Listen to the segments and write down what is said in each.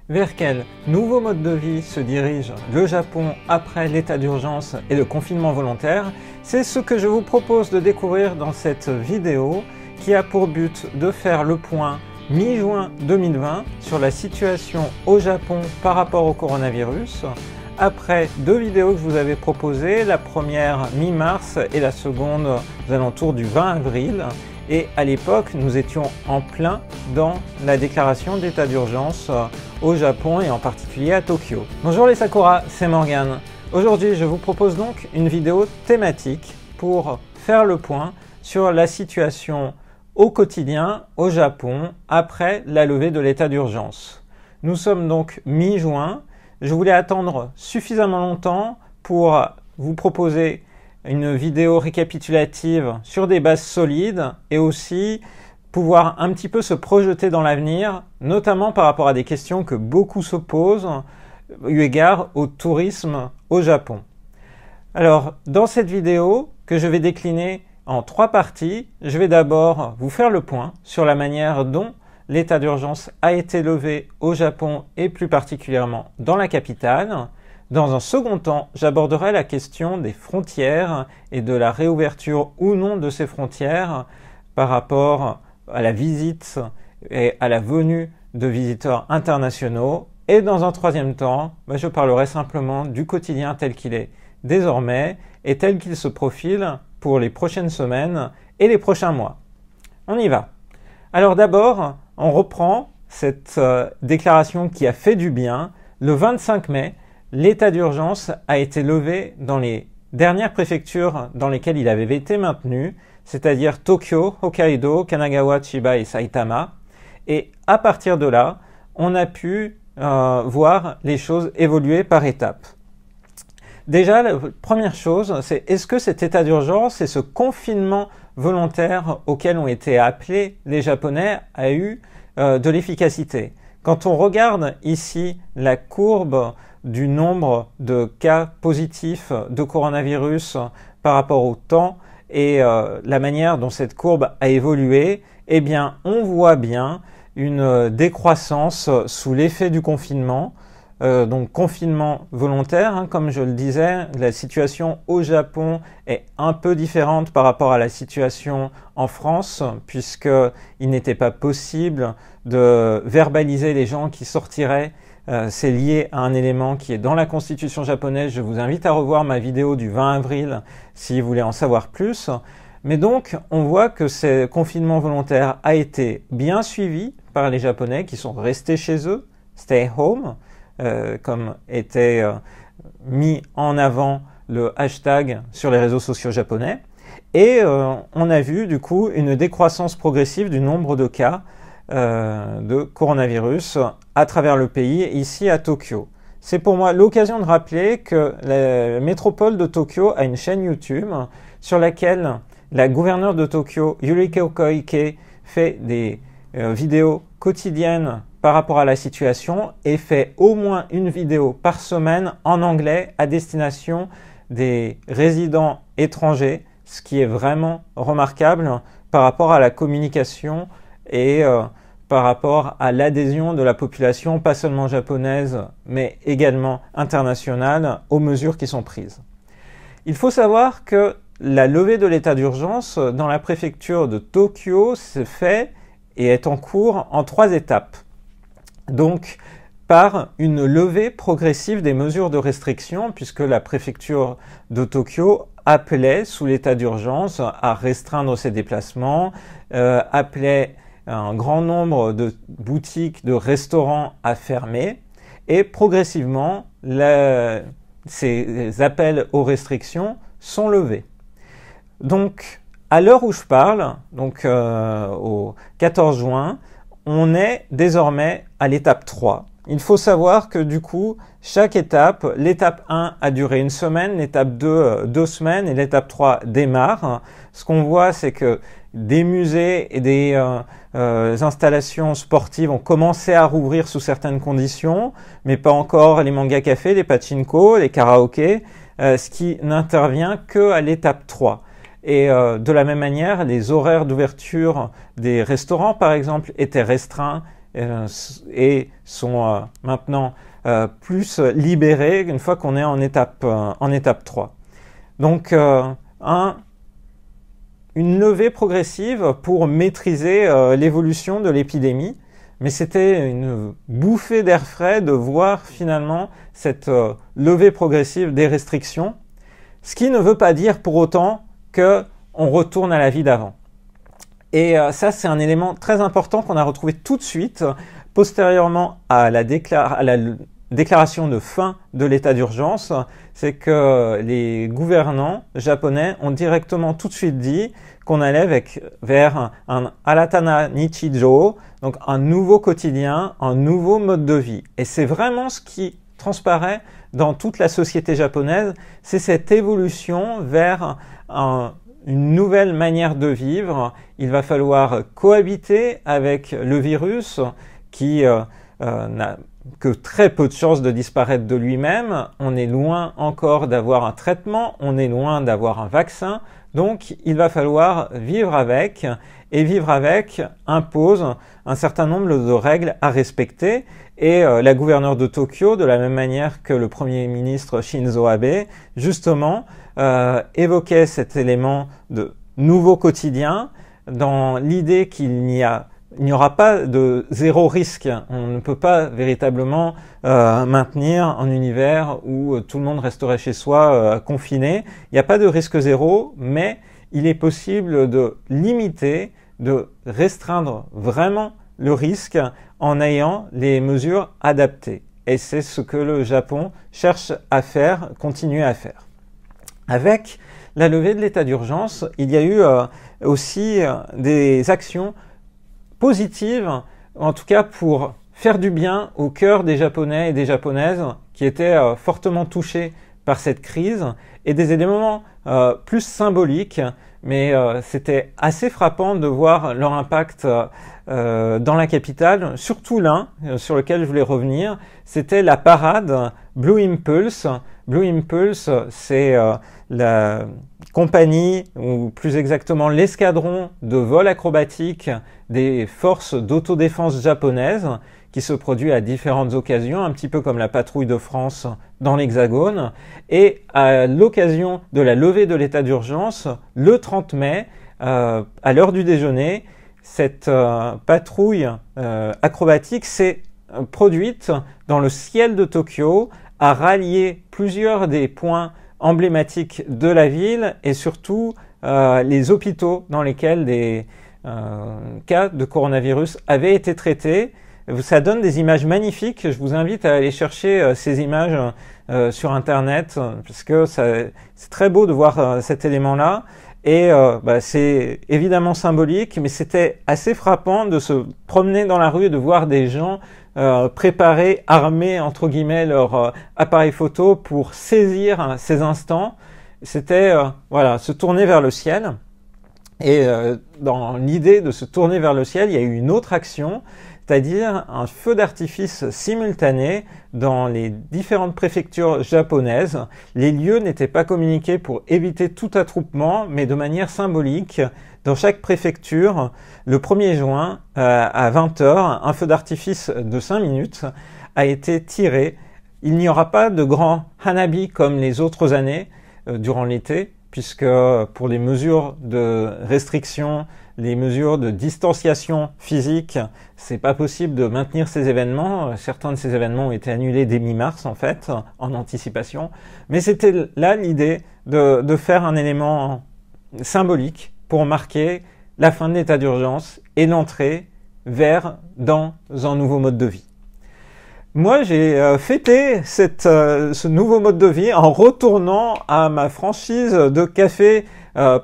Vers quel nouveau mode de vie se dirige le Japon après l'état d'urgence et le confinement volontaire? C'est ce que je vous propose de découvrir dans cette vidéo qui a pour but de faire le point mi-juin 2020 sur la situation au Japon par rapport au coronavirus. Après deux vidéos que je vous avais proposées, la première mi-mars et la seconde aux alentours du 20 avril. Et à l'époque, nous étions en plein dans la déclaration d'état d'urgence au Japon et en particulier à Tokyo. Bonjour les Sakura, c'est Morgane. Aujourd'hui, je vous propose donc une vidéo thématique pour faire le point sur la situation au quotidien au Japon après la levée de l'état d'urgence. Nous sommes donc mi-juin. Je voulais attendre suffisamment longtemps pour vous proposer une vidéo récapitulative sur des bases solides et aussi pouvoir un petit peu se projeter dans l'avenir, notamment par rapport à des questions que beaucoup se posent eu égard au tourisme au Japon. Alors, dans cette vidéo que je vais décliner en trois parties, je vais d'abord vous faire le point sur la manière dont l'état d'urgence a été levé au Japon et plus particulièrement dans la capitale. Dans un second temps, j'aborderai la question des frontières et de la réouverture ou non de ces frontières par rapport à la visite et à la venue de visiteurs internationaux. Et dans un troisième temps, je parlerai simplement du quotidien tel qu'il est désormais et tel qu'il se profile pour les prochaines semaines et les prochains mois. On y va. Alors d'abord, on reprend cette déclaration qui a fait du bien. Le 25 mai, l'état d'urgence a été levé dans les dernières préfectures dans lesquelles il avait été maintenu, c'est-à-dire Tokyo, Hokkaido, Kanagawa, Chiba et Saitama. Et à partir de là, on a pu voir les choses évoluer par étapes. Déjà, la première chose, c'est est-ce que cet état d'urgence et ce confinement volontaire auquel ont été appelés les Japonais a eu de l'efficacité? Quand on regarde ici la courbe du nombre de cas positifs de coronavirus par rapport au temps et la manière dont cette courbe a évolué, eh bien, on voit bien une décroissance sous l'effet du confinement. Donc confinement volontaire, comme je le disais, la situation au Japon est un peu différente par rapport à la situation en France, puisqu'il n'était pas possible de verbaliser les gens qui sortiraient. C'est lié à un élément qui est dans la constitution japonaise. Je vous invite à revoir ma vidéo du 20 avril si vous voulez en savoir plus. Mais donc, on voit que ce confinement volontaire a été bien suivi par les Japonais qui sont restés chez eux, stay home, comme était mis en avant le hashtag sur les réseaux sociaux japonais. Et on a vu du coup une décroissance progressive du nombre de cas de coronavirus à travers le pays, ici à Tokyo. C'est pour moi l'occasion de rappeler que la métropole de Tokyo a une chaîne YouTube sur laquelle la gouverneure de Tokyo, Yuriko Koike, fait des vidéos quotidiennes par rapport à la situation et fait au moins une vidéo par semaine en anglais à destination des résidents étrangers, ce qui est vraiment remarquable par rapport à la communication et par rapport à l'adhésion de la population, pas seulement japonaise, mais également internationale, aux mesures qui sont prises. Il faut savoir que la levée de l'état d'urgence dans la préfecture de Tokyo se fait et est en cours en trois étapes. Donc, par une levée progressive des mesures de restriction, puisque la préfecture de Tokyo appelait, sous l'état d'urgence, à restreindre ses déplacements, appelait un grand nombre de boutiques, de restaurants à fermer, et progressivement, ces appels aux restrictions sont levés. Donc, à l'heure où je parle, donc au 14 juin, on est désormais à l'étape 3. Il faut savoir que du coup, chaque étape, l'étape 1 a duré une semaine, l'étape 2, 2 semaines et l'étape 3 démarre. Ce qu'on voit, c'est que des musées et des installations sportives ont commencé à rouvrir sous certaines conditions, mais pas encore les manga cafés, les pachinko, les karaokés, ce qui n'intervient que à l'étape 3. Et de la même manière, les horaires d'ouverture des restaurants, par exemple, étaient restreints et sont maintenant plus libérés une fois qu'on est en étape 3. Donc une levée progressive pour maîtriser l'évolution de l'épidémie, mais c'était une bouffée d'air frais de voir finalement cette levée progressive des restrictions, ce qui ne veut pas dire pour autant qu'on retourne à la vie d'avant. Et ça, c'est un élément très important qu'on a retrouvé tout de suite, postérieurement à la déclaration de fin de l'état d'urgence, c'est que les gouvernants japonais ont directement tout de suite dit qu'on allait vers un Aratana Nichijou, donc un nouveau quotidien, un nouveau mode de vie. Et c'est vraiment ce qui transparaît dans toute la société japonaise, c'est cette évolution vers une nouvelle manière de vivre. Il va falloir cohabiter avec le virus qui n'a que très peu de chances de disparaître de lui-même. On est loin encore d'avoir un traitement, on est loin d'avoir un vaccin. Donc il va falloir vivre avec, et vivre avec impose un certain nombre de règles à respecter. Et la gouverneure de Tokyo, de la même manière que le Premier ministre Shinzo Abe, justement, évoquait cet élément de nouveau quotidien dans l'idée qu'il n'y aura pas de zéro risque. On ne peut pas véritablement maintenir un univers où tout le monde resterait chez soi confiné. Il n'y a pas de risque zéro, mais il est possible de limiter, de restreindre vraiment le risque en ayant les mesures adaptées. Et c'est ce que le Japon cherche à faire, continuer à faire. Avec la levée de l'état d'urgence, il y a eu aussi des actions positives, en tout cas pour faire du bien au cœur des Japonais et des Japonaises qui étaient fortement touchés par cette crise, et des éléments plus symboliques, mais c'était assez frappant de voir leur impact dans la capitale, surtout l'un sur lequel je voulais revenir, c'était la parade Blue Impulse. Blue Impulse, c'est la compagnie, ou plus exactement l'escadron de vol acrobatique des forces d'autodéfense japonaises, qui se produit à différentes occasions, un petit peu comme la patrouille de France dans l'Hexagone. Et à l'occasion de la levée de l'état d'urgence, le 30 mai, à l'heure du déjeuner, cette patrouille acrobatique s'est produite dans le ciel de Tokyo, a rallié plusieurs des points emblématiques de la ville et surtout les hôpitaux dans lesquels des cas de coronavirus avaient été traités. Ça donne des images magnifiques. Je vous invite à aller chercher ces images sur Internet parce que c'est très beau de voir cet élément-là. Et c'est évidemment symbolique, mais c'était assez frappant de se promener dans la rue et de voir des gens préparer, armer entre guillemets leur appareil photo pour saisir ces instants. C'était se tourner vers le ciel. Et dans l'idée de se tourner vers le ciel, il y a eu une autre action, c'est-à-dire un feu d'artifice simultané dans les différentes préfectures japonaises. Les lieux n'étaient pas communiqués pour éviter tout attroupement, mais de manière symbolique. Dans chaque préfecture, le 1er juin, à 20h, un feu d'artifice de 5 minutes a été tiré. Il n'y aura pas de grand hanabi comme les autres années durant l'été, puisque pour les mesures de restriction, les mesures de distanciation physique, c'est pas possible de maintenir ces événements. Certains de ces événements ont été annulés dès mi-mars, en fait, en anticipation. Mais c'était là l'idée de faire un élément symbolique pour marquer la fin de l'état d'urgence et l'entrée dans un nouveau mode de vie. Moi, j'ai fêté ce nouveau mode de vie en retournant à ma franchise de café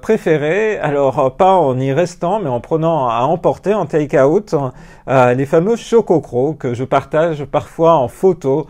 préférée. Alors, pas en y restant, mais en prenant à emporter en take-out les fameux Shokokro que je partage parfois en photo,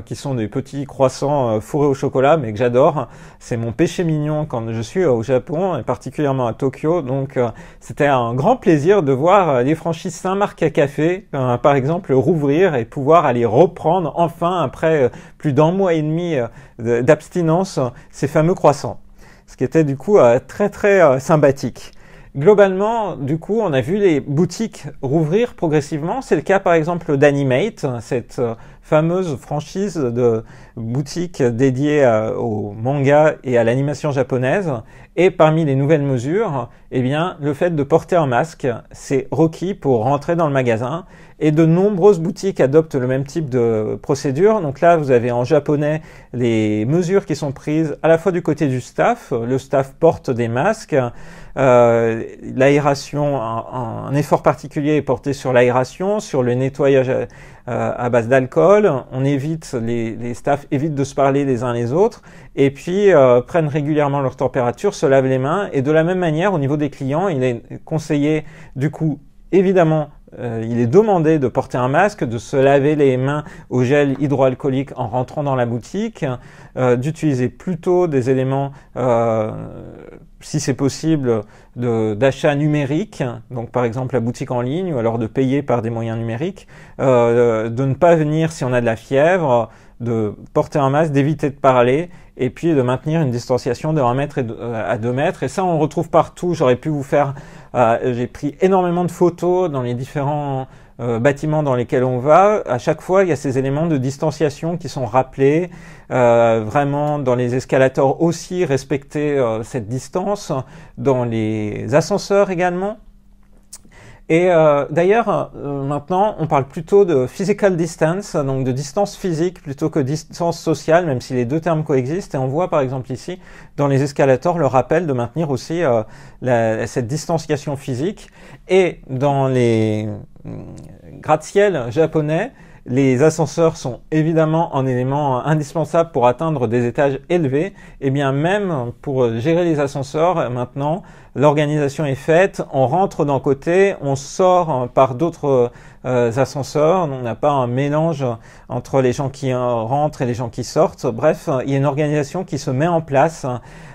qui sont des petits croissants fourrés au chocolat, mais que j'adore. C'est mon péché mignon quand je suis au Japon, et particulièrement à Tokyo. Donc, c'était un grand plaisir de voir les franchises Saint-Marc à café, par exemple, rouvrir et pouvoir aller reprendre enfin, après plus d'1 mois et demi d'abstinence, ces fameux croissants. Ce qui était du coup très très sympathique. globalement, du coup, on a vu les boutiques rouvrir progressivement. C'est le cas, par exemple, d'Animate, cette fameuse franchise de boutiques dédiées au manga et à l'animation japonaise. Et parmi les nouvelles mesures, eh bien, le fait de porter un masque, c'est requis pour rentrer dans le magasin. Et de nombreuses boutiques adoptent le même type de procédure. Donc là, vous avez en japonais les mesures qui sont prises à la fois du côté du staff. Le staff porte des masques. L'aération, un effort particulier est porté sur l'aération, sur le nettoyage à base d'alcool. On évite, les staffs évitent de se parler les uns les autres. Et puis prennent régulièrement leur température, se lavent les mains. Et de la même manière, au niveau des clients, il est conseillé, du coup, évidemment, il est demandé de porter un masque, de se laver les mains au gel hydroalcoolique en rentrant dans la boutique, d'utiliser plutôt des éléments, si c'est possible, d'achat numérique, donc par exemple la boutique en ligne, ou alors de payer par des moyens numériques, de ne pas venir si on a de la fièvre, de porter un masque, d'éviter de parler, et puis de maintenir une distanciation de 1 mètre à 2 mètres. Et ça, on retrouve partout. J'aurais pu vous faire... j'ai pris énormément de photos dans les différents bâtiments dans lesquels on va. À chaque fois, il y a ces éléments de distanciation qui sont rappelés. Vraiment, dans les escalators aussi, respecter cette distance. Dans les ascenseurs également. Et d'ailleurs, maintenant, on parle plutôt de physical distance, donc de distance physique plutôt que distance sociale, même si les deux termes coexistent. Et on voit par exemple ici, dans les escalators, le rappel de maintenir aussi cette distanciation physique. Et dans les gratte-ciel japonais, les ascenseurs sont évidemment un élément indispensable pour atteindre des étages élevés. Et bien même pour gérer les ascenseurs, maintenant, l'organisation est faite, on rentre d'un côté, on sort par d'autres ascenseurs, on n'a pas un mélange entre les gens qui rentrent et les gens qui sortent. Bref, il y a une organisation qui se met en place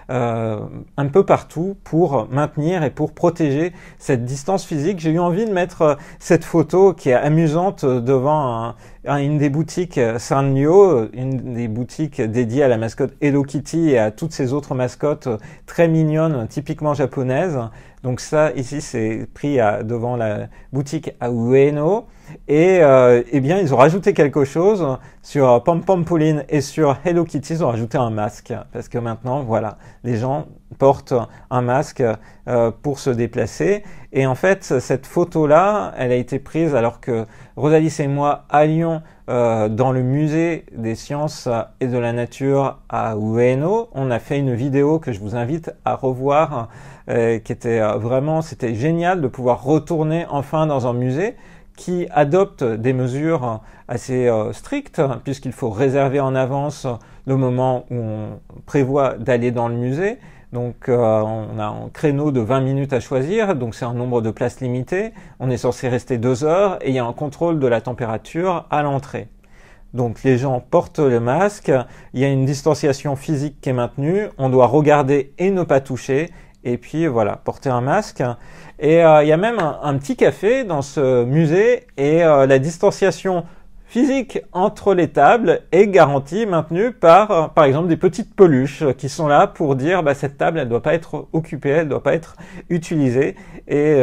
un peu partout pour maintenir et pour protéger cette distance physique. J'ai eu envie de mettre cette photo qui est amusante devant une des boutiques Sanrio, une des boutiques dédiées à la mascotte Hello Kitty et à toutes ces autres mascottes très mignonnes, typiquement japonaises. Donc ça, ici, c'est pris devant la boutique à Ueno. Et eh bien, ils ont rajouté quelque chose sur Pom Pom Pauline et sur Hello Kitty. Ils ont rajouté un masque parce que maintenant, voilà, les gens portent un masque pour se déplacer. Et en fait, cette photo-là, elle a été prise alors que Rosalie et moi allions dans le musée des sciences et de la nature à Ueno. On a fait une vidéo que je vous invite à revoir, qui était vraiment, c'était génial de pouvoir retourner enfin dans un musée qui adopte des mesures assez strictes, puisqu'il faut réserver en avance le moment où on prévoit d'aller dans le musée. Donc on a un créneau de 20 minutes à choisir, donc c'est un nombre de places limité. On est censé rester 2 heures et il y a un contrôle de la température à l'entrée. Donc les gens portent le masque, il y a une distanciation physique qui est maintenue, on doit regarder et ne pas toucher. Et puis voilà, porter un masque. Et il y a même un petit café dans ce musée et la distanciation physique entre les tables est garantie, maintenue par exemple des petites peluches qui sont là pour dire cette table elle doit pas être occupée, elle doit pas être utilisée. Et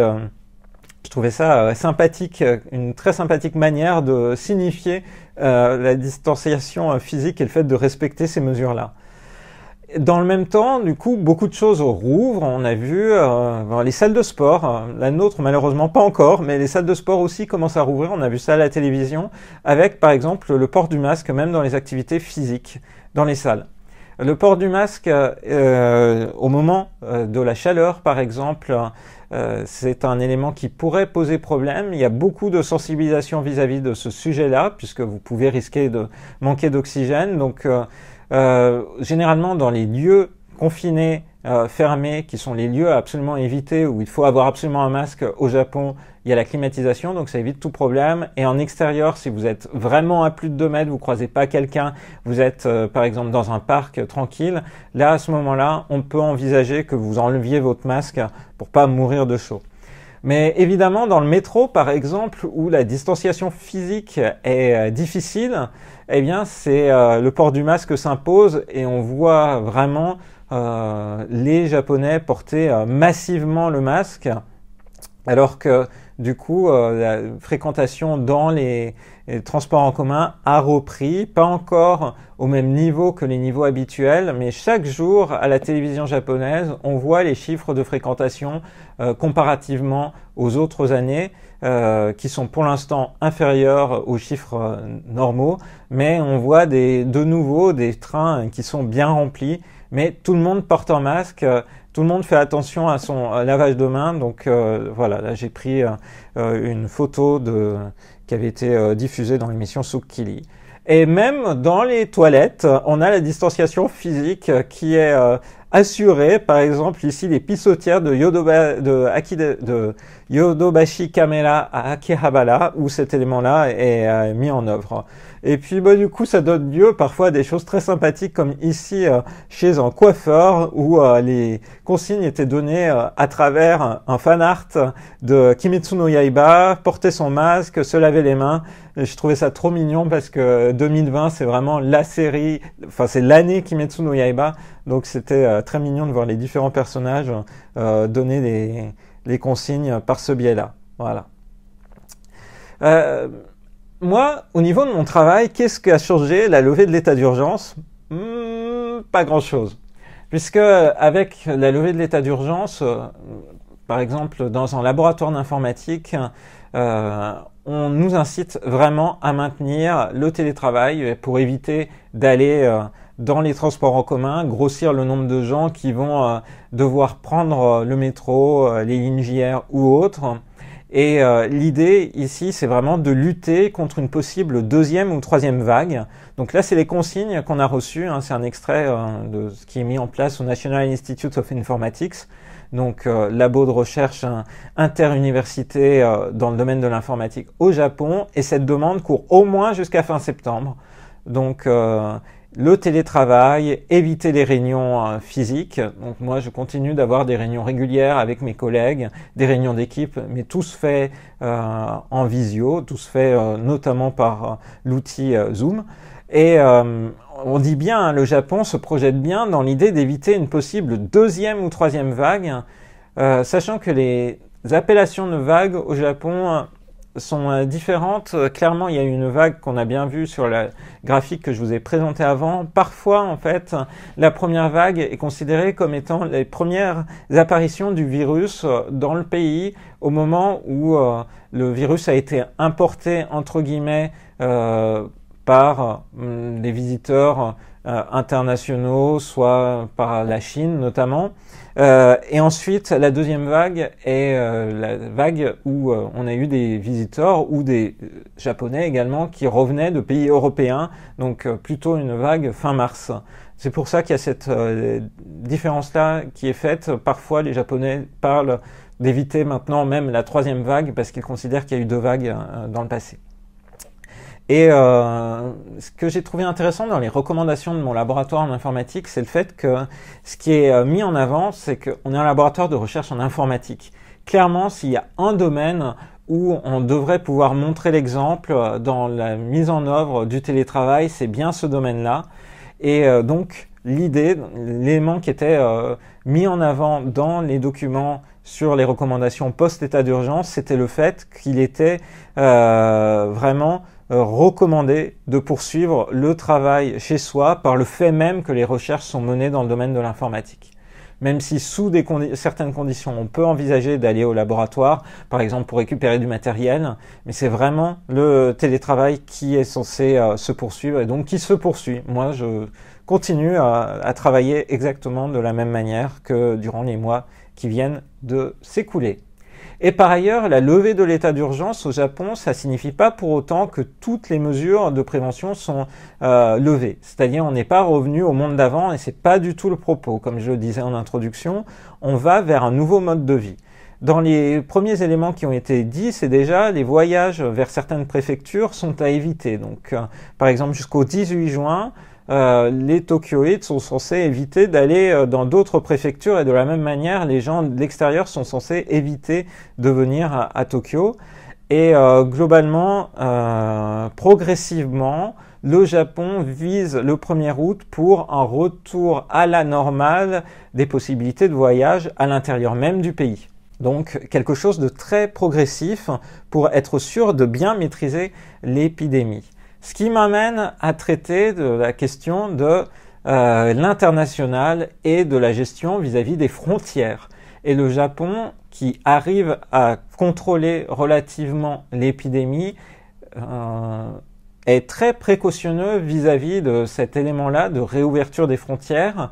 je trouvais ça sympathique, une très sympathique manière de signifier la distanciation physique et le fait de respecter ces mesures-là. Dans le même temps, du coup, beaucoup de choses rouvrent. On a vu les salles de sport, la nôtre malheureusement pas encore, mais les salles de sport aussi commencent à rouvrir. On a vu ça à la télévision, avec par exemple le port du masque, même dans les activités physiques, dans les salles. Le port du masque au moment de la chaleur, par exemple, c'est un élément qui pourrait poser problème. Il y a beaucoup de sensibilisation vis-à-vis de ce sujet-là, puisque vous pouvez risquer de manquer d'oxygène. Donc, généralement, dans les lieux confinés, fermés, qui sont les lieux à absolument éviter, où il faut avoir absolument un masque au Japon, il y a la climatisation, donc ça évite tout problème. Et en extérieur, si vous êtes vraiment à plus de 2 mètres, vous croisez pas quelqu'un, vous êtes par exemple dans un parc tranquille, là à ce moment-là, on peut envisager que vous enleviez votre masque pour pas mourir de chaud. Mais évidemment, dans le métro, par exemple, où la distanciation physique est difficile, eh bien, c'est le port du masque s'impose et on voit vraiment les Japonais porter massivement le masque, alors que du coup, la fréquentation dans les transports en commun a repris, pas encore au même niveau que les niveaux habituels, mais chaque jour à la télévision japonaise, on voit les chiffres de fréquentation comparativement aux autres années, qui sont pour l'instant inférieurs aux chiffres normaux, mais on voit de nouveau des trains qui sont bien remplis, mais tout le monde porte un masque. Tout le monde fait attention à son lavage de mains, donc voilà, là j'ai pris une photo qui avait été diffusée dans l'émission Sukkili. Et même dans les toilettes, on a la distanciation physique qui est assurée. Par exemple, ici, les pissotières de Yodobashi Kamera à Akihabara, où cet élément-là est mis en œuvre. Et puis, du coup, ça donne lieu parfois à des choses très sympathiques, comme ici, chez un coiffeur, où les consignes étaient données à travers un fan art de Kimetsu no Yaiba, porter son masque, se laver les mains. Et je trouvais ça trop mignon parce que 2020, c'est vraiment la série, enfin, c'est l'année Kimetsu no Yaiba. Donc, c'était très mignon de voir les différents personnages donner les consignes par ce biais-là. Voilà. Moi, au niveau de mon travail, qu'est-ce qu'a changé la levée de l'état d'urgence? Pas grand-chose. Puisque avec la levée de l'état d'urgence, par exemple dans un laboratoire d'informatique, on nous incite vraiment à maintenir le télétravail pour éviter d'aller dans les transports en commun, grossir le nombre de gens qui vont devoir prendre le métro, les lignes JR ou autres. Et l'idée ici, c'est vraiment de lutter contre une possible deuxième ou troisième vague. Donc là, c'est les consignes qu'on a reçues. C'est un extrait de ce qui est mis en place au National Institute of Informatics, donc labo de recherche interuniversité dans le domaine de l'informatique au Japon. Et cette demande court au moins jusqu'à fin septembre. Donc le télétravail, éviter les réunions physiques. Donc moi, je continue d'avoir des réunions régulières avec mes collègues, des réunions d'équipe, mais tout se fait en visio, tout se fait notamment par l'outil Zoom. Et on dit bien, le Japon se projette bien dans l'idée d'éviter une possible deuxième ou troisième vague, sachant que les appellations de vagues au Japon sont différentes. Clairement, il y a une vague qu'on a bien vue sur la graphique que je vous ai présentée avant. Parfois, en fait, la première vague est considérée comme étant les premières apparitions du virus dans le pays au moment où le virus a été importé, entre guillemets, par des visiteurs internationaux, soit par la Chine notamment. Et ensuite, la deuxième vague est la vague où on a eu des visiteurs ou des Japonais également qui revenaient de pays européens, donc plutôt une vague fin mars. C'est pour ça qu'il y a cette différence-là qui est faite. Parfois, les Japonais parlent d'éviter maintenant même la troisième vague parce qu'ils considèrent qu'il y a eu deux vagues dans le passé. Et ce que j'ai trouvé intéressant dans les recommandations de mon laboratoire en informatique, c'est le fait que ce qui est mis en avant, c'est qu'on est un laboratoire de recherche en informatique. Clairement, s'il y a un domaine où on devrait pouvoir montrer l'exemple dans la mise en œuvre du télétravail, c'est bien ce domaine-là. Et donc, l'idée, l'élément qui était mis en avant dans les documents sur les recommandations post-état d'urgence, c'était le fait qu'il était vraiment recommandé de poursuivre le travail chez soi par le fait même que les recherches sont menées dans le domaine de l'informatique. Même si sous certaines conditions, on peut envisager d'aller au laboratoire, par exemple pour récupérer du matériel, mais c'est vraiment le télétravail qui est censé se poursuivre et donc qui se poursuit. Moi, je continue à travailler exactement de la même manière que durant les mois qui viennent de s'écouler. Et par ailleurs, la levée de l'état d'urgence au Japon, ça signifie pas pour autant que toutes les mesures de prévention sont levées. C'est-à-dire, on n'est pas revenu au monde d'avant et c'est pas du tout le propos. Comme je le disais en introduction, on va vers un nouveau mode de vie. Dans les premiers éléments qui ont été dits, c'est déjà les voyages vers certaines préfectures sont à éviter. Donc, par exemple, jusqu'au 18 juin, les Tokyoïdes sont censés éviter d'aller dans d'autres préfectures et de la même manière, les gens de l'extérieur sont censés éviter de venir à Tokyo. Et globalement, progressivement, le Japon vise le 1er août pour un retour à la normale des possibilités de voyage à l'intérieur même du pays. Donc quelque chose de très progressif pour être sûr de bien maîtriser l'épidémie. Ce qui m'amène à traiter de la question de l'international et de la gestion vis-à-vis des frontières. Et le Japon, qui arrive à contrôler relativement l'épidémie, est très précautionneux vis-à-vis de cet élément-là de réouverture des frontières.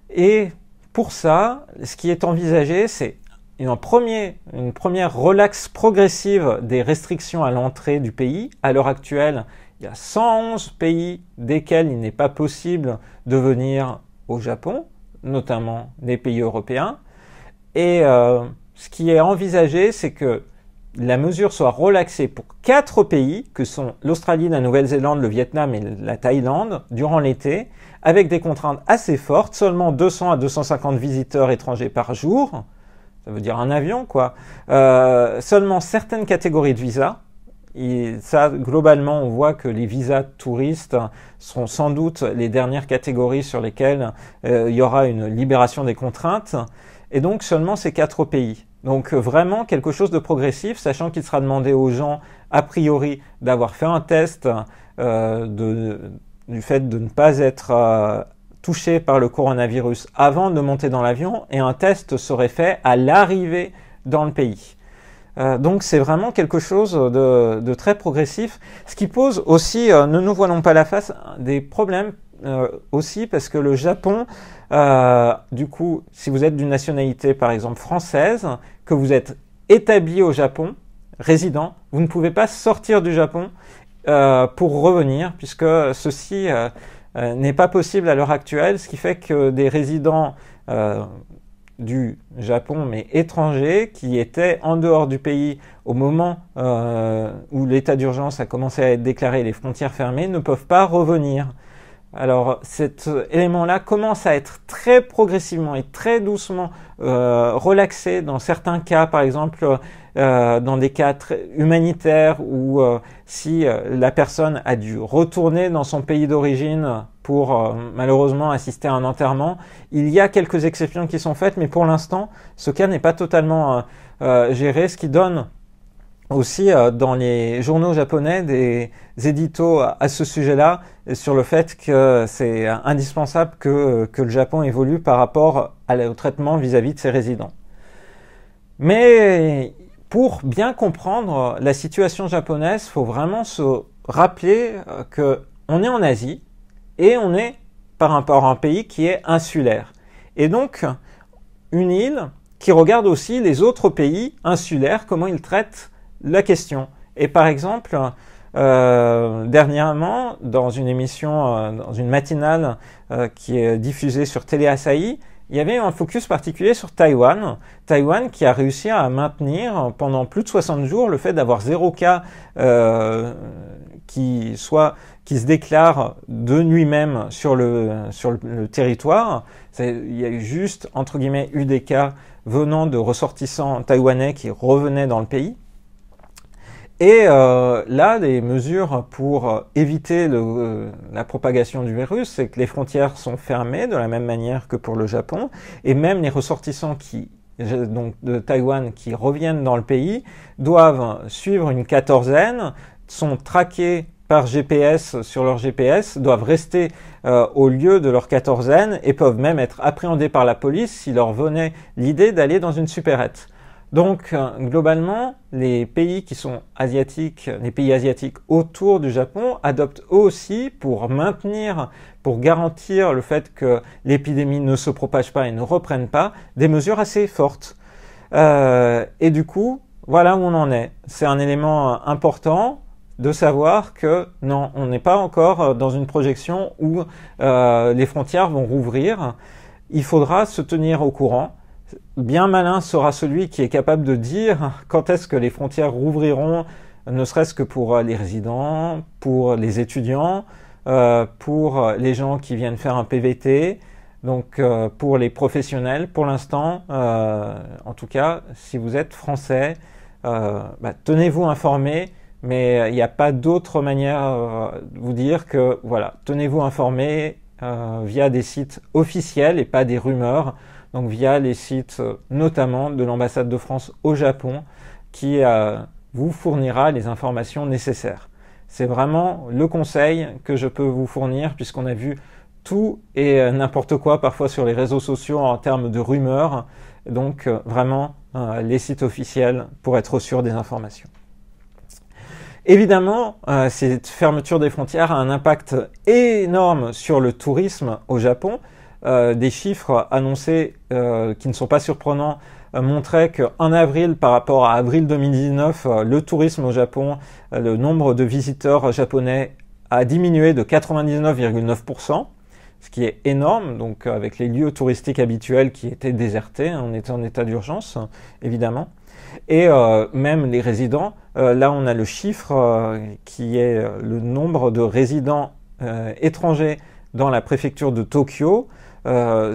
Et pour ça, ce qui est envisagé, c'est une première relaxe progressive des restrictions à l'entrée du pays. À l'heure actuelle, il y a 111 pays desquels il n'est pas possible de venir au Japon, notamment des pays européens. Et ce qui est envisagé, c'est que la mesure soit relaxée pour 4 pays, que sont l'Australie, la Nouvelle-Zélande, le Vietnam et la Thaïlande, durant l'été, avec des contraintes assez fortes, seulement 200 à 250 visiteurs étrangers par jour, ça veut dire un avion quoi, seulement certaines catégories de visas. Et ça, globalement, on voit que les visas touristes seront sans doute les dernières catégories sur lesquelles il y aura une libération des contraintes. Et donc seulement ces 4 pays. Donc vraiment quelque chose de progressif, sachant qu'il sera demandé aux gens, a priori, d'avoir fait un test du fait de ne pas être touché par le coronavirus avant de monter dans l'avion, et un test serait fait à l'arrivée dans le pays. Donc c'est vraiment quelque chose de très progressif, ce qui pose aussi, ne nous voilons pas la face, des problèmes aussi parce que le Japon, du coup, si vous êtes d'une nationalité par exemple française, que vous êtes établi au Japon, résident, vous ne pouvez pas sortir du Japon pour revenir, puisque ceci n'est pas possible à l'heure actuelle, ce qui fait que des résidents du Japon, mais étrangers, qui étaient en dehors du pays au moment où l'état d'urgence a commencé à être déclaré et les frontières fermées, ne peuvent pas revenir. Alors cet élément-là commence à être très progressivement et très doucement relaxé dans certains cas, par exemple dans des cas humanitaires où si la personne a dû retourner dans son pays d'origine pour malheureusement assister à un enterrement, il y a quelques exceptions qui sont faites, mais pour l'instant ce cas n'est pas totalement géré, ce qui donne aussi dans les journaux japonais des éditos à ce sujet-là, sur le fait que c'est indispensable que le Japon évolue par rapport au traitement vis-à-vis de ses résidents. Mais pour bien comprendre la situation japonaise, il faut vraiment se rappeler qu'on est en Asie et on est par rapport à un pays qui est insulaire. Et donc, une île qui regarde aussi les autres pays insulaires, comment ils traitent la question. Et par exemple, dernièrement, dans une émission, dans une matinale qui est diffusée sur Télé Asahi, il y avait un focus particulier sur Taïwan. Taïwan qui a réussi à maintenir pendant plus de 60 jours le fait d'avoir 0 cas qui se déclare de nuit même sur le territoire. Il y a juste, entre guillemets, eu des cas venant de ressortissants taïwanais qui revenaient dans le pays. Et là, les mesures pour éviter la propagation du virus, c'est que les frontières sont fermées de la même manière que pour le Japon, et même les ressortissants de Taïwan qui reviennent dans le pays doivent suivre une quatorzaine, sont traqués par GPS sur leur GPS, doivent rester au lieu de leur quatorzaine et peuvent même être appréhendés par la police s'il leur venait l'idée d'aller dans une supérette. Donc, globalement, les pays qui sont asiatiques, les pays asiatiques autour du Japon adoptent eux aussi pour garantir le fait que l'épidémie ne se propage pas et ne reprenne pas, des mesures assez fortes. Et du coup, voilà où on en est. C'est un élément important de savoir que non, on n'est pas encore dans une projection où les frontières vont rouvrir. Il faudra se tenir au courant. Bien malin sera celui qui est capable de dire quand est-ce que les frontières rouvriront, ne serait-ce que pour les résidents, pour les étudiants, pour les gens qui viennent faire un PVT, donc pour les professionnels. Pour l'instant, en tout cas, si vous êtes français, tenez-vous informés, mais il n'y a pas d'autre manière de vous dire que, voilà, tenez-vous informés via des sites officiels et pas des rumeurs, donc via les sites notamment de l'ambassade de France au Japon, qui vous fournira les informations nécessaires. C'est vraiment le conseil que je peux vous fournir, puisqu'on a vu tout et n'importe quoi parfois sur les réseaux sociaux en termes de rumeurs. Donc vraiment les sites officiels pour être sûr des informations. Évidemment, cette fermeture des frontières a un impact énorme sur le tourisme au Japon. Des chiffres annoncés qui ne sont pas surprenants montraient qu'en avril, par rapport à avril 2019, le tourisme au Japon, le nombre de visiteurs japonais a diminué de 99,9%, ce qui est énorme, donc avec les lieux touristiques habituels qui étaient désertés, on était en état d'urgence, évidemment. Et même les résidents, là on a le chiffre qui est le nombre de résidents étrangers dans la préfecture de Tokyo.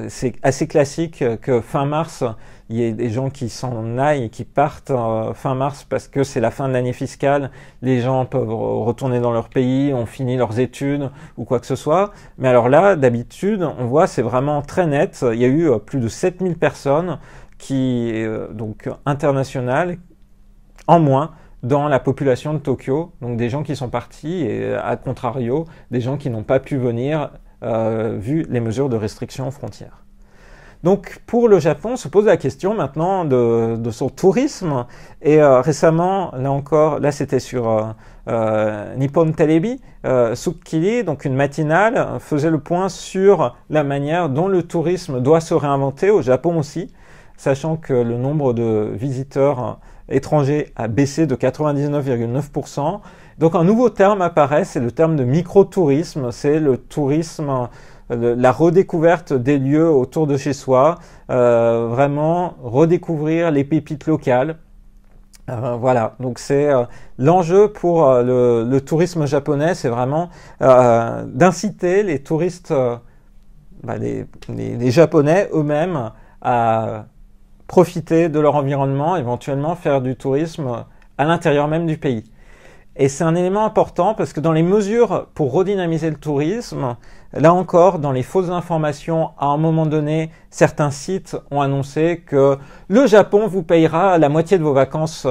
C'est assez classique que fin mars, il y ait des gens qui s'en aillent et qui partent fin mars parce que c'est la fin de l'année fiscale. Les gens peuvent retourner dans leur pays, ont fini leurs études ou quoi que ce soit. Mais alors là, d'habitude, on voit c'est vraiment très net. Il y a eu plus de 7000 personnes donc internationales en moins dans la population de Tokyo. Donc des gens qui sont partis et à contrario, des gens qui n'ont pas pu venir vu les mesures de restriction aux frontières. Donc pour le Japon, se pose la question maintenant de son tourisme. Et récemment, là encore, là c'était sur Nippon Telebi, Tsukiri, donc une matinale, faisait le point sur la manière dont le tourisme doit se réinventer au Japon aussi, sachant que le nombre de visiteurs étrangers a baissé de 99,9%. Donc un nouveau terme apparaît, c'est le terme de microtourisme, c'est le tourisme, la redécouverte des lieux autour de chez soi, vraiment redécouvrir les pépites locales. Voilà, donc c'est l'enjeu pour le tourisme japonais, c'est vraiment d'inciter les touristes, les Japonais eux-mêmes à profiter de leur environnement, éventuellement faire du tourisme à l'intérieur même du pays. Et c'est un élément important parce que dans les mesures pour redynamiser le tourisme, là encore, dans les fausses informations, à un moment donné, certains sites ont annoncé que le Japon vous payera la moitié de vos vacances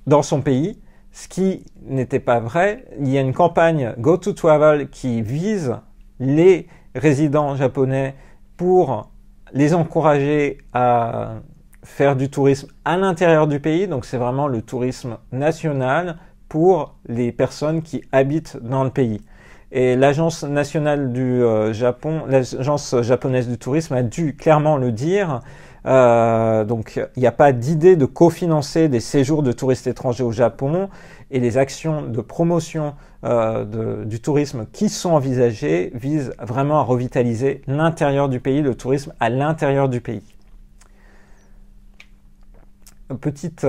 dans son pays, ce qui n'était pas vrai. Il y a une campagne Go to Travel qui vise les résidents japonais pour les encourager à faire du tourisme à l'intérieur du pays, donc c'est vraiment le tourisme national pour les personnes qui habitent dans le pays. Et l'agence nationale du Japon, l'agence japonaise du tourisme a dû clairement le dire. Donc il n'y a pas d'idée de cofinancer des séjours de touristes étrangers au Japon, et les actions de promotion du tourisme qui sont envisagées visent vraiment à revitaliser l'intérieur du pays, le tourisme à l'intérieur du pays. Petite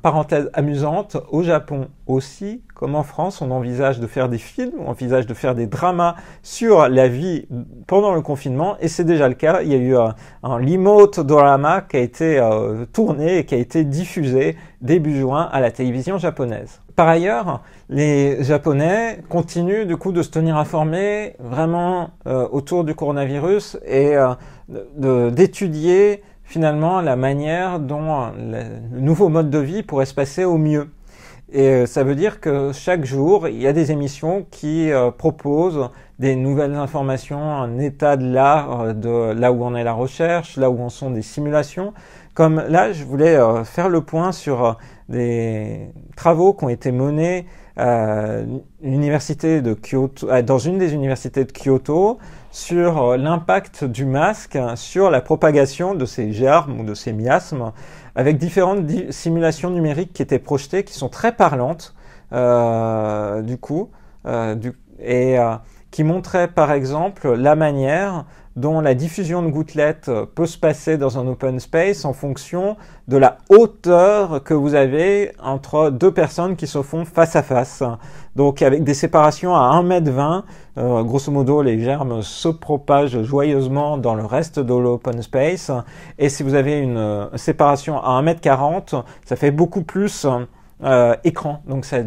parenthèse amusante, au Japon aussi, comme en France, on envisage de faire des films, on envisage de faire des dramas sur la vie pendant le confinement, et c'est déjà le cas. Il y a eu un remote drama qui a été tourné et qui a été diffusé début juin à la télévision japonaise. Par ailleurs, les Japonais continuent du coup de se tenir informés vraiment autour du coronavirus et d'étudier finalement la manière dont le nouveau mode de vie pourrait se passer au mieux. Et ça veut dire que chaque jour, il y a des émissions qui proposent des nouvelles informations, un état de l'art, de là où en est la recherche, là où en sont des simulations. Comme là, je voulais faire le point sur des travaux qui ont été menés l'université de Kyoto, dans une des universités de Kyoto, sur l'impact du masque sur la propagation de ces germes ou de ces miasmes, avec différentes simulations numériques qui étaient projetées, qui sont très parlantes, qui montrait par exemple la manière dont la diffusion de gouttelettes peut se passer dans un open space en fonction de la hauteur que vous avez entre deux personnes qui se font face à face. Donc avec des séparations à 1,20 m, grosso modo les germes se propagent joyeusement dans le reste de l'open space, et si vous avez une séparation à 1,40 m, ça fait beaucoup plus écran, donc ça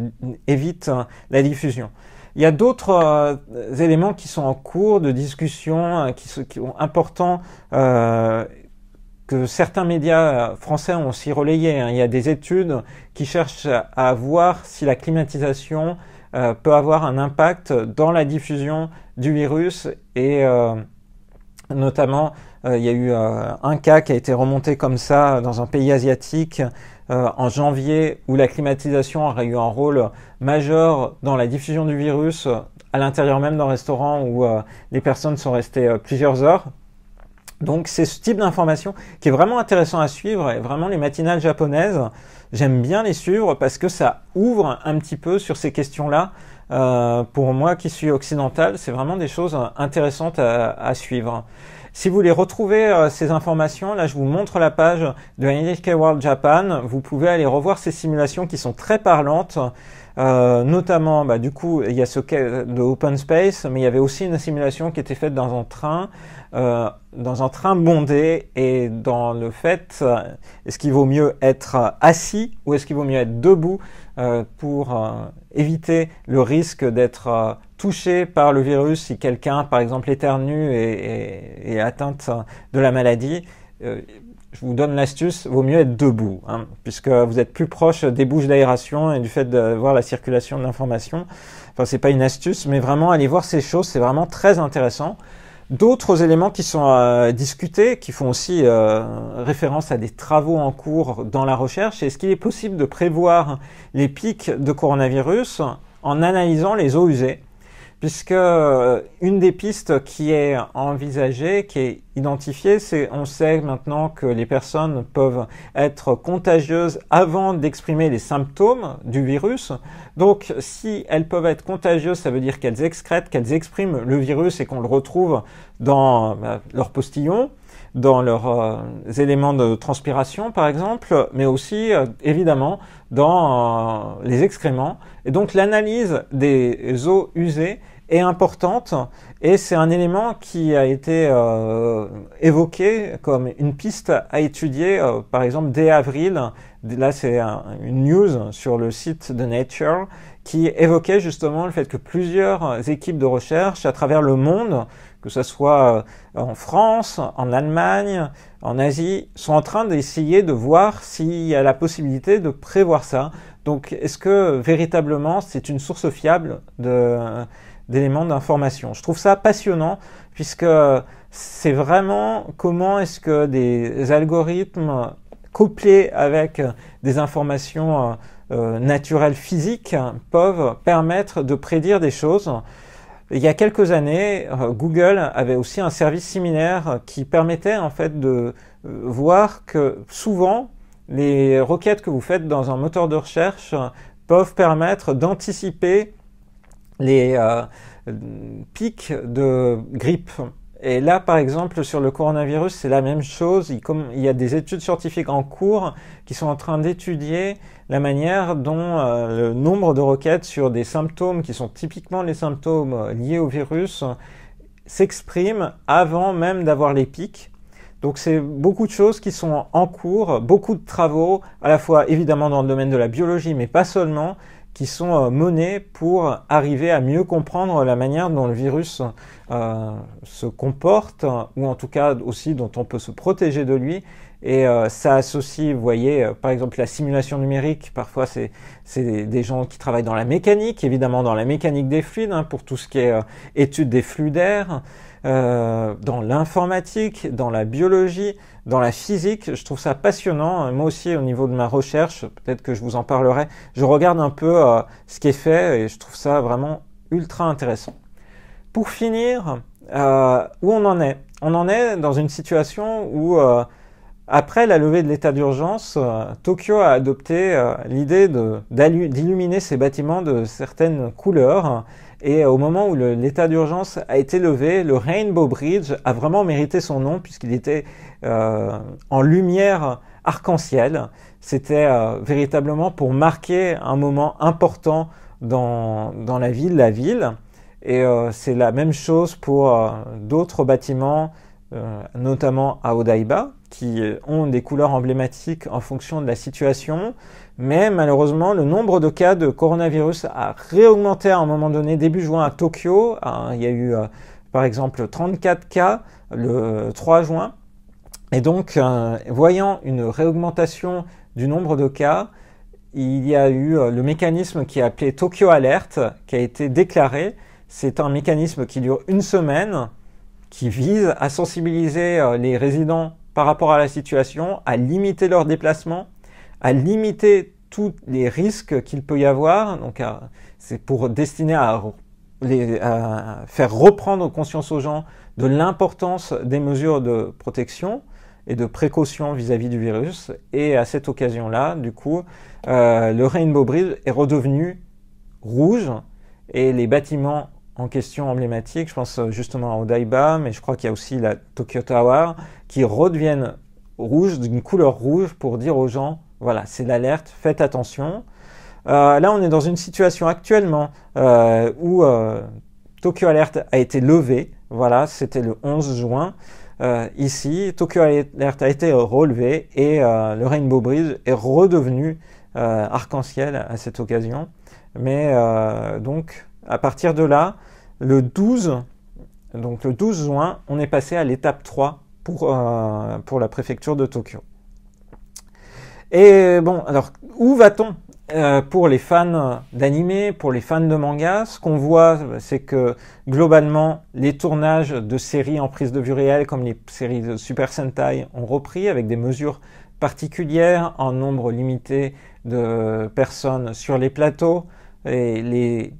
évite la diffusion. Il y a d'autres éléments qui sont en cours de discussion, qui sont importants, que certains médias français ont aussi relayé. Il y a des études qui cherchent à voir si la climatisation peut avoir un impact dans la diffusion du virus, et notamment il y a eu un cas qui a été remonté comme ça dans un pays asiatique en janvier, où la climatisation aurait eu un rôle majeur dans la diffusion du virus à l'intérieur même d'un restaurant où les personnes sont restées plusieurs heures. Donc c'est ce type d'information qui est vraiment intéressant à suivre, et vraiment les matinales japonaises, j'aime bien les suivre parce que ça ouvre un petit peu sur ces questions-là. Pour moi qui suis occidental, c'est vraiment des choses intéressantes à suivre. Si vous voulez retrouver ces informations, là je vous montre la page de NHK World Japan. Vous pouvez aller revoir ces simulations qui sont très parlantes. Notamment, du coup, il y a ce cas de Open Space, mais il y avait aussi une simulation qui était faite dans un train bondé, et dans le fait, est-ce qu'il vaut mieux être assis ou est-ce qu'il vaut mieux être debout pour éviter le risque d'être touché par le virus si quelqu'un, par exemple, éternue et est atteinte de la maladie. Je vous donne l'astuce, vaut mieux être debout, puisque vous êtes plus proche des bouches d'aération et du fait de voir la circulation de l'information. Enfin, c'est pas une astuce, mais vraiment aller voir ces choses, c'est vraiment très intéressant. D'autres éléments qui sont discutés, qui font aussi référence à des travaux en cours dans la recherche, est-ce qu'il est possible de prévoir les pics de coronavirus en analysant les eaux usées? Puisque une des pistes qui est envisagée, qui est identifiée, c'est, on sait maintenant que les personnes peuvent être contagieuses avant d'exprimer les symptômes du virus. Donc, si elles peuvent être contagieuses, ça veut dire qu'elles excrètent, qu'elles expriment le virus et qu'on le retrouve dans leur postillon, dans leurs éléments de transpiration par exemple, mais aussi évidemment dans les excréments. Et donc l'analyse des eaux usées est importante, et c'est un élément qui a été évoqué comme une piste à étudier, par exemple dès avril. Là c'est une news sur le site de Nature qui évoquait justement le fait que plusieurs équipes de recherche à travers le monde, que ce soit en France, en Allemagne, en Asie, sont en train d'essayer de voir s'il y a la possibilité de prévoir ça. Donc, est-ce que véritablement c'est une source fiable d'éléments d'information? Je trouve ça passionnant, puisque c'est vraiment comment est-ce que des algorithmes couplés avec des informations naturelles physiques peuvent permettre de prédire des choses. Il y a quelques années, Google avait aussi un service similaire qui permettait en fait de voir que souvent les requêtes que vous faites dans un moteur de recherche peuvent permettre d'anticiper les pics de grippe. Et là, par exemple, sur le coronavirus, c'est la même chose. Il y a des études scientifiques en cours qui sont en train d'étudier la manière dont le nombre de requêtes sur des symptômes qui sont typiquement les symptômes liés au virus s'expriment avant même d'avoir les pics. Donc c'est beaucoup de choses qui sont en cours, beaucoup de travaux, à la fois évidemment dans le domaine de la biologie, mais pas seulement, qui sont menés pour arriver à mieux comprendre la manière dont le virus se comporte, ou en tout cas aussi dont on peut se protéger de lui. Et ça associe, vous voyez, par exemple la simulation numérique, parfois c'est des gens qui travaillent dans la mécanique, évidemment dans la mécanique des fluides, pour tout ce qui est étude des flux d'air, dans l'informatique, dans la biologie, dans la physique. Je trouve ça passionnant. Moi aussi, au niveau de ma recherche, peut-être que je vous en parlerai, je regarde un peu ce qui est fait, et je trouve ça vraiment ultra intéressant. Pour finir, où on en est? On en est dans une situation où après la levée de l'état d'urgence, Tokyo a adopté l'idée d'illuminer ses bâtiments de certaines couleurs, Et au moment où l'état d'urgence a été levé, le Rainbow Bridge a vraiment mérité son nom puisqu'il était en lumière arc-en-ciel. C'était véritablement pour marquer un moment important dans la ville. Et c'est la même chose pour d'autres bâtiments, notamment à Odaiba, qui ont des couleurs emblématiques en fonction de la situation. Mais malheureusement, le nombre de cas de coronavirus a réaugmenté à un moment donné, début juin à Tokyo. Il y a eu par exemple 34 cas le 3 juin. Et donc, voyant une réaugmentation du nombre de cas, il y a eu le mécanisme qui est appelé Tokyo Alert, qui a été déclaré. C'est un mécanisme qui dure une semaine, qui vise à sensibiliser les résidents par rapport à la situation, à limiter leurs déplacements, à limiter tous les risques qu'il peut y avoir. Donc, c'est pour destiner à faire reprendre conscience aux gens de l'importance des mesures de protection et de précaution vis-à-vis du virus. Et à cette occasion-là, du coup, le Rainbow Bridge est redevenu rouge et les bâtiments en question emblématiques, je pense justement à Odaiba, mais je crois qu'il y a aussi la Tokyo Tower, qui redeviennent rouges, d'une couleur rouge pour dire aux gens, voilà, c'est l'alerte, faites attention. Là, on est dans une situation actuellement où Tokyo Alert a été levé, voilà, c'était le 11 juin. Ici, Tokyo Alert a été relevé et le Rainbow Bridge est redevenu arc-en-ciel à cette occasion. Mais donc, à partir de là, le 12 juin, on est passé à l'étape 3 pour la préfecture de Tokyo. Et bon, alors, où va-t-on pour les fans d'anime, pour les fans de manga? Ce qu'on voit, c'est que globalement, les tournages de séries en prise de vue réelle, comme les séries de Super Sentai, ont repris avec des mesures particulières, en nombre limité de personnes sur les plateaux. Et les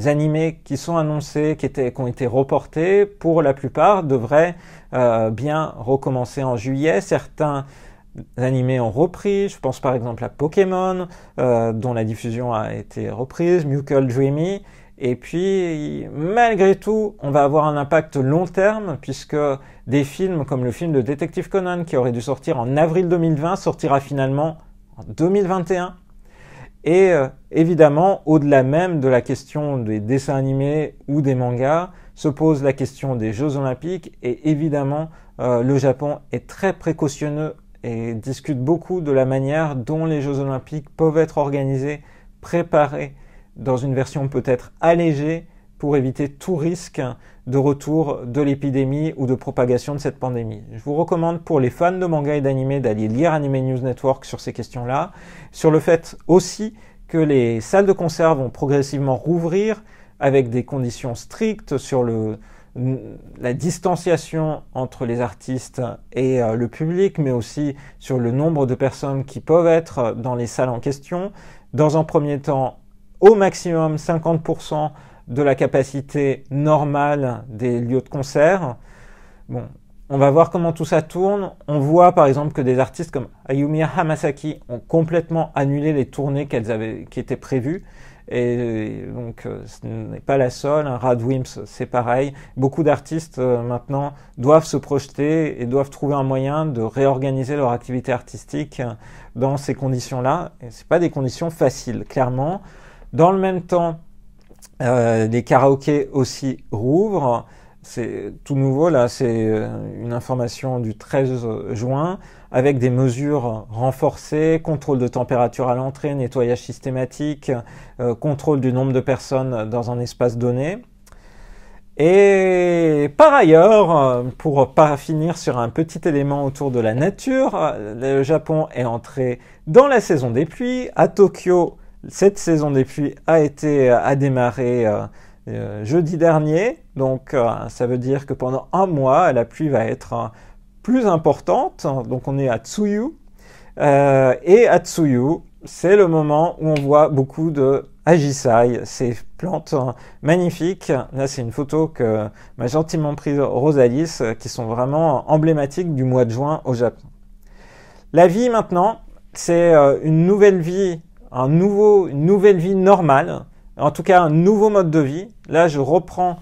animés qui sont annoncés, qui ont été reportés, pour la plupart, devraient bien recommencer en juillet. Certains animés ont repris, je pense par exemple à Pokémon, dont la diffusion a été reprise, Muckle Dreamy. Et puis, malgré tout, on va avoir un impact long terme, puisque des films comme le film de Détective Conan, qui aurait dû sortir en avril 2020, sortira finalement en 2021. Et évidemment, au-delà même de la question des dessins animés ou des mangas, se pose la question des Jeux Olympiques. Et évidemment, le Japon est très précautionneux et discute beaucoup de la manière dont les Jeux Olympiques peuvent être organisés, préparés dans une version peut-être allégée pour éviter tout risque de retour de l'épidémie ou de propagation de cette pandémie. Je vous recommande pour les fans de manga et d'anime d'aller lire Anime News Network sur ces questions-là, sur le fait aussi que les salles de concert vont progressivement rouvrir avec des conditions strictes sur la distanciation entre les artistes et le public, mais aussi sur le nombre de personnes qui peuvent être dans les salles en question. Dans un premier temps, au maximum 50% de la capacité normale des lieux de concert. Bon, on va voir comment tout ça tourne. On voit par exemple que des artistes comme Ayumi Hamasaki ont complètement annulé les tournées qui étaient prévues. Et donc, ce n'est pas la seule. Radwimps, c'est pareil. Beaucoup d'artistes maintenant doivent se projeter et doivent trouver un moyen de réorganiser leur activité artistique dans ces conditions-là. Et c'est pas des conditions faciles, clairement. Dans le même temps, les karaokés aussi rouvrent. C'est tout nouveau, là, c'est une information du 13 juin, avec des mesures renforcées, contrôle de température à l'entrée, nettoyage systématique, contrôle du nombre de personnes dans un espace donné. Et par ailleurs, pour pas finir sur un petit élément autour de la nature, le Japon est entré dans la saison des pluies. À Tokyo, cette saison des pluies a démarré jeudi dernier, donc ça veut dire que pendant un mois, la pluie va être plus importante. Donc on est à Tsuyu, et à Tsuyu, c'est le moment où on voit beaucoup de Ajisai, ces plantes magnifiques. Là, c'est une photo que m'a gentiment prise Rosalis, qui sont vraiment emblématiques du mois de juin au Japon. La vie maintenant, c'est une nouvelle vie, une nouvelle vie normale, En tout cas, un nouveau mode de vie. Là, je reprends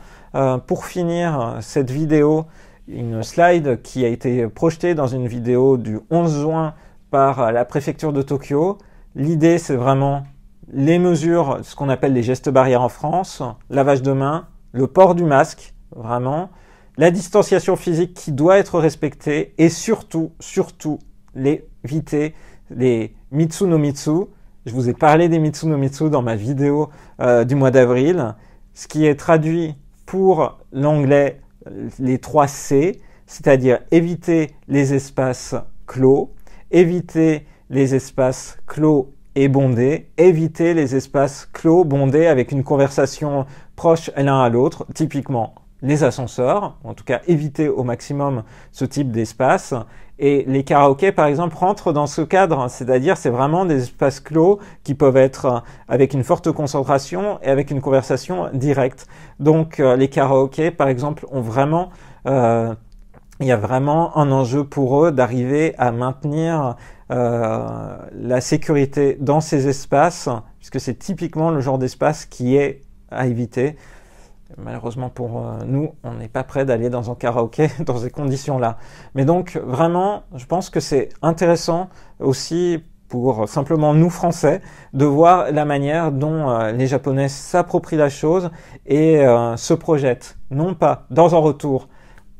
pour finir cette vidéo une slide qui a été projetée dans une vidéo du 11 juin par la préfecture de Tokyo. L'idée, c'est vraiment les mesures, ce qu'on appelle les gestes barrières en France, lavage de mains, le port du masque, vraiment, la distanciation physique qui doit être respectée et surtout, éviter les Mitsu no Mitsu. Je vous ai parlé des Mitsu no Mitsu dans ma vidéo du mois d'avril, ce qui est traduit pour l'anglais les 3 C, c'est-à-dire éviter les espaces clos, éviter les espaces clos et bondés, éviter les espaces clos bondés avec une conversation proche l'un à l'autre, typiquement les ascenseurs, en tout cas éviter au maximum ce type d'espace. Et les karaokés, par exemple, rentrent dans ce cadre, c'est-à-dire c'est vraiment des espaces clos qui peuvent être avec une forte concentration et avec une conversation directe. Donc les karaokés, par exemple, ont vraiment, il y a vraiment un enjeu pour eux d'arriver à maintenir la sécurité dans ces espaces, puisque c'est typiquement le genre d'espace qui est à éviter. Malheureusement pour nous, on n'est pas prêt d'aller dans un karaoké dans ces conditions-là. Mais donc, vraiment, je pense que c'est intéressant aussi pour simplement nous, Français, de voir la manière dont les Japonais s'approprient la chose et se projettent, non pas dans un retour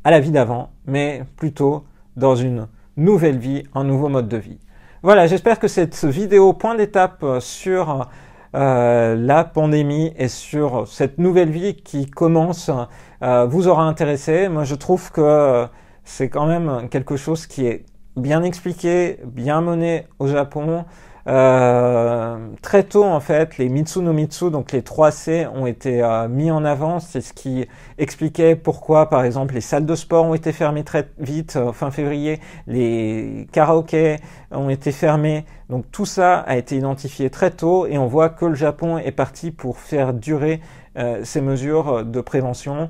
à la vie d'avant, mais plutôt dans une nouvelle vie, un nouveau mode de vie. Voilà, j'espère que cette vidéo point d'étape sur la pandémie et sur cette nouvelle vie qui commence vous aura intéressé. Moi, je trouve que c'est quand même quelque chose qui est bien expliqué, bien mené au Japon. Très tôt, en fait, les Mitsu no Mitsu, donc les 3 C, ont été mis en avant. C'est ce qui expliquait pourquoi, par exemple, les salles de sport ont été fermées très vite, fin février, les karaokés ont été fermés. Donc tout ça a été identifié très tôt et on voit que le Japon est parti pour faire durer ces mesures de prévention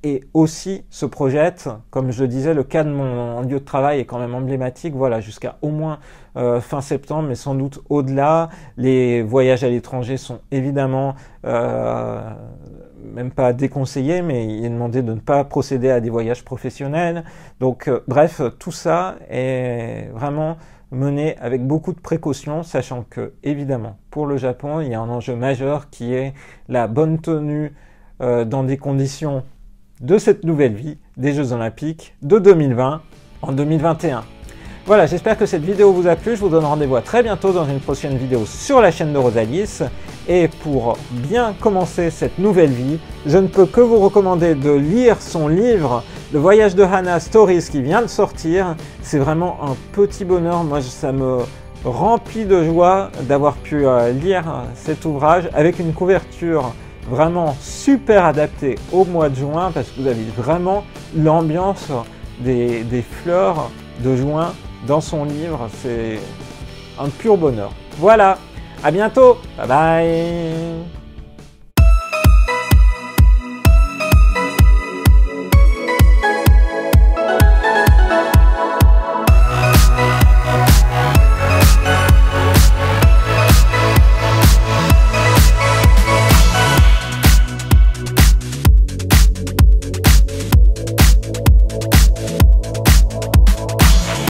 et aussi se projette, comme je le disais, le cas de mon lieu de travail est quand même emblématique, voilà, jusqu'à au moins fin septembre, mais sans doute au-delà. Les voyages à l'étranger sont évidemment même pas déconseillés, mais il est demandé de ne pas procéder à des voyages professionnels. Donc bref, tout ça est vraiment mené avec beaucoup de précautions, sachant que, évidemment, pour le Japon, il y a un enjeu majeur qui est la bonne tenue dans des conditions de cette nouvelle vie des Jeux Olympiques de 2020 en 2021. Voilà, j'espère que cette vidéo vous a plu. Je vous donne rendez-vous à très bientôt dans une prochaine vidéo sur la chaîne de Rosalis. Et pour bien commencer cette nouvelle vie, je ne peux que vous recommander de lire son livre Le voyage de Hana Stories qui vient de sortir. C'est vraiment un petit bonheur. Moi, ça me remplit de joie d'avoir pu lire cet ouvrage avec une couverture vraiment super adaptée au mois de juin parce que vous avez vraiment l'ambiance des fleurs de juin dans son livre. C'est un pur bonheur. Voilà, à bientôt, bye bye.